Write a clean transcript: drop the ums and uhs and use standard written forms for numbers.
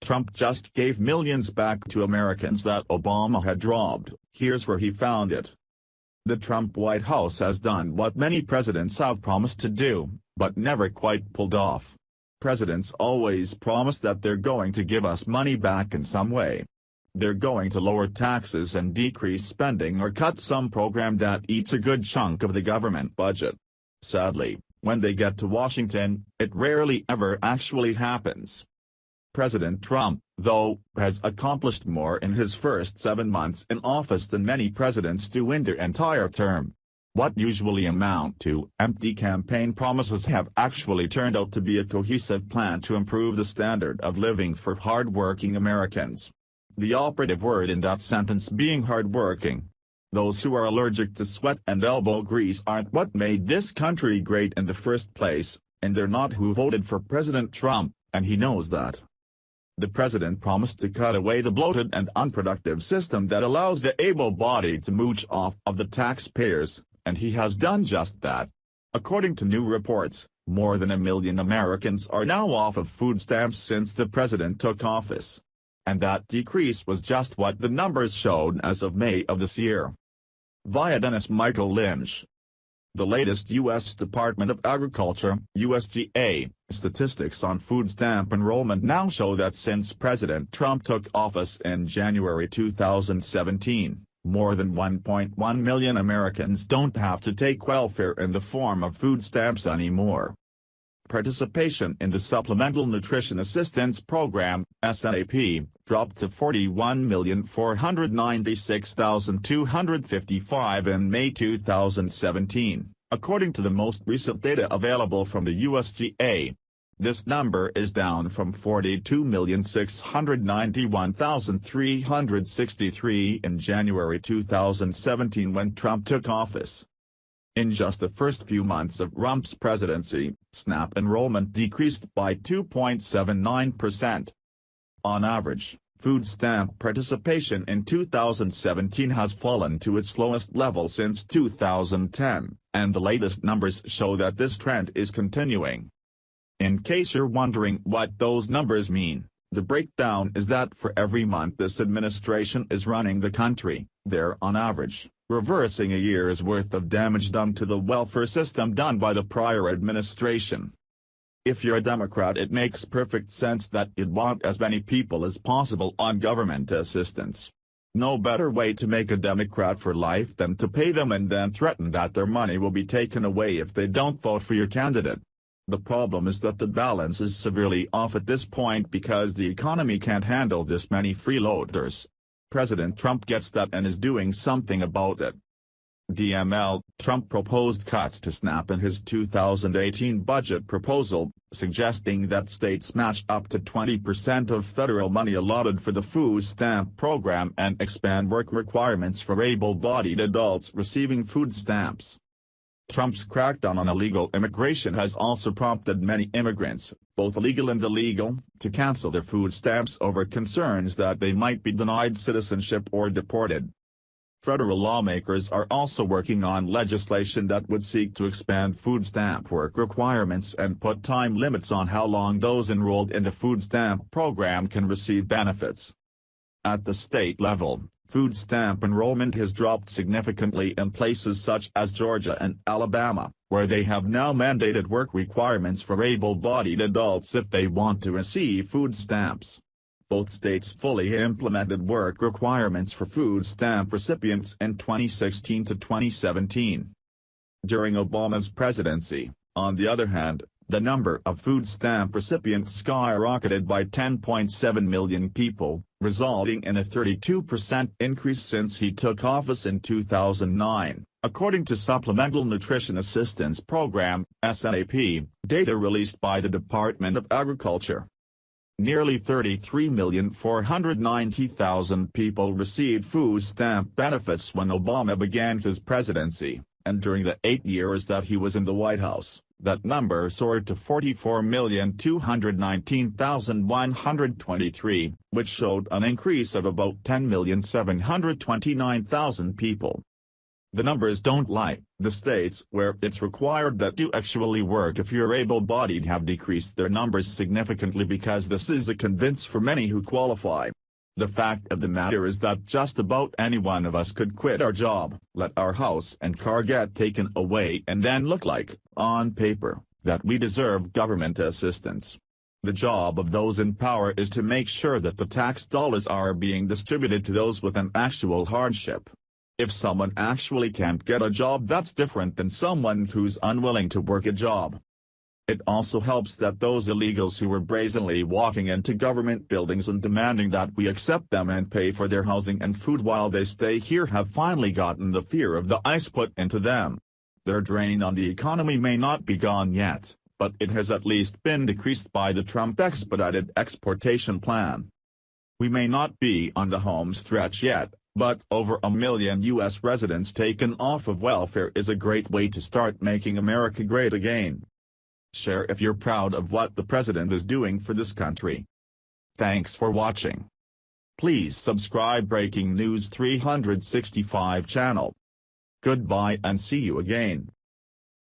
Trump just gave millions back to Americans that Obama had robbed. Here's where he found it. The Trump White House has done what many presidents have promised to do, but never quite pulled off. Presidents always promise that they're going to give us money back in some way. They're going to lower taxes and decrease spending or cut some program that eats a good chunk of the government budget. Sadly, when they get to Washington, it rarely ever actually happens. President Trump, though, has accomplished more in his first 7 months in office than many presidents do in their entire term. What usually amount to empty campaign promises have actually turned out to be a cohesive plan to improve the standard of living for hard-working Americans. The operative word in that sentence being hard-working. Those who are allergic to sweat and elbow grease aren't what made this country great in the first place, and they're not who voted for President Trump, and he knows that. The president promised to cut away the bloated and unproductive system that allows the able-bodied to mooch off of the taxpayers, and he has done just that. According to new reports, more than 1 million Americans are now off of food stamps since the president took office. And that decrease was just what the numbers showed as of May of this year. Via Dennis Michael Lynch. The latest U.S. Department of Agriculture (USDA) statistics on food stamp enrollment now show that since President Trump took office in January 2017, more than 1.1 million Americans don't have to take welfare in the form of food stamps anymore. Participation in the Supplemental Nutrition Assistance Program, SNAP, dropped to 41,496,255 in May 2017, according to the most recent data available from the USDA. This number is down from 42,691,363 in January 2017 when Trump took office. In just the first few months of Trump's presidency, SNAP enrollment decreased by 2.79%. On average, food stamp participation in 2017 has fallen to its lowest level since 2010, and the latest numbers show that this trend is continuing. In case you're wondering what those numbers mean, the breakdown is that for every month this administration is running the country, they're on average reversing a year's worth of damage done to the welfare system done by the prior administration. If you're a Democrat, it makes perfect sense that you'd want as many people as possible on government assistance. No better way to make a Democrat for life than to pay them and then threaten that their money will be taken away if they don't vote for your candidate. The problem is that the balance is severely off at this point because the economy can't handle this many freeloaders. President Trump gets that and is doing something about it. DML, Trump proposed cuts to SNAP in his 2018 budget proposal, suggesting that states match up to 20% of federal money allotted for the food stamp program and expand work requirements for able-bodied adults receiving food stamps. Trump's crackdown on illegal immigration has also prompted many immigrants, both legal and illegal, to cancel their food stamps over concerns that they might be denied citizenship or deported. Federal lawmakers are also working on legislation that would seek to expand food stamp work requirements and put time limits on how long those enrolled in the food stamp program can receive benefits. At the state level, food stamp enrollment has dropped significantly in places such as Georgia and Alabama, where they have now mandated work requirements for able-bodied adults if they want to receive food stamps. Both states fully implemented work requirements for food stamp recipients in 2016 to 2017. During Obama's presidency, on the other hand, the number of food stamp recipients skyrocketed by 10.7 million people, resulting in a 32% increase since he took office in 2009, according to Supplemental Nutrition Assistance Program, SNAP, data released by the Department of Agriculture. Nearly 33,490,000 people received food stamp benefits when Obama began his presidency, and during the 8 years that he was in the White House, that number soared to 44,219,123, which showed an increase of about 10,729,000 people. The numbers don't lie. The states where it's required that you actually work if you're able-bodied have decreased their numbers significantly because this is a convince for many who qualify. The fact of the matter is that just about any one of us could quit our job, let our house and car get taken away and then look like, on paper, that we deserve government assistance. The job of those in power is to make sure that the tax dollars are being distributed to those with an actual hardship. If someone actually can't get a job, that's different than someone who's unwilling to work a job. It also helps that those illegals who were brazenly walking into government buildings and demanding that we accept them and pay for their housing and food while they stay here have finally gotten the fear of the ICE put into them. Their drain on the economy may not be gone yet, but it has at least been decreased by the Trump expedited exportation plan. We may not be on the home stretch yet, but over 1 million U.S. residents taken off of welfare is a great way to start making America great again. Share if you're proud of what the president is doing for this country. Thanks for watching. Please subscribe Breaking News 365 channel. Goodbye and see you again.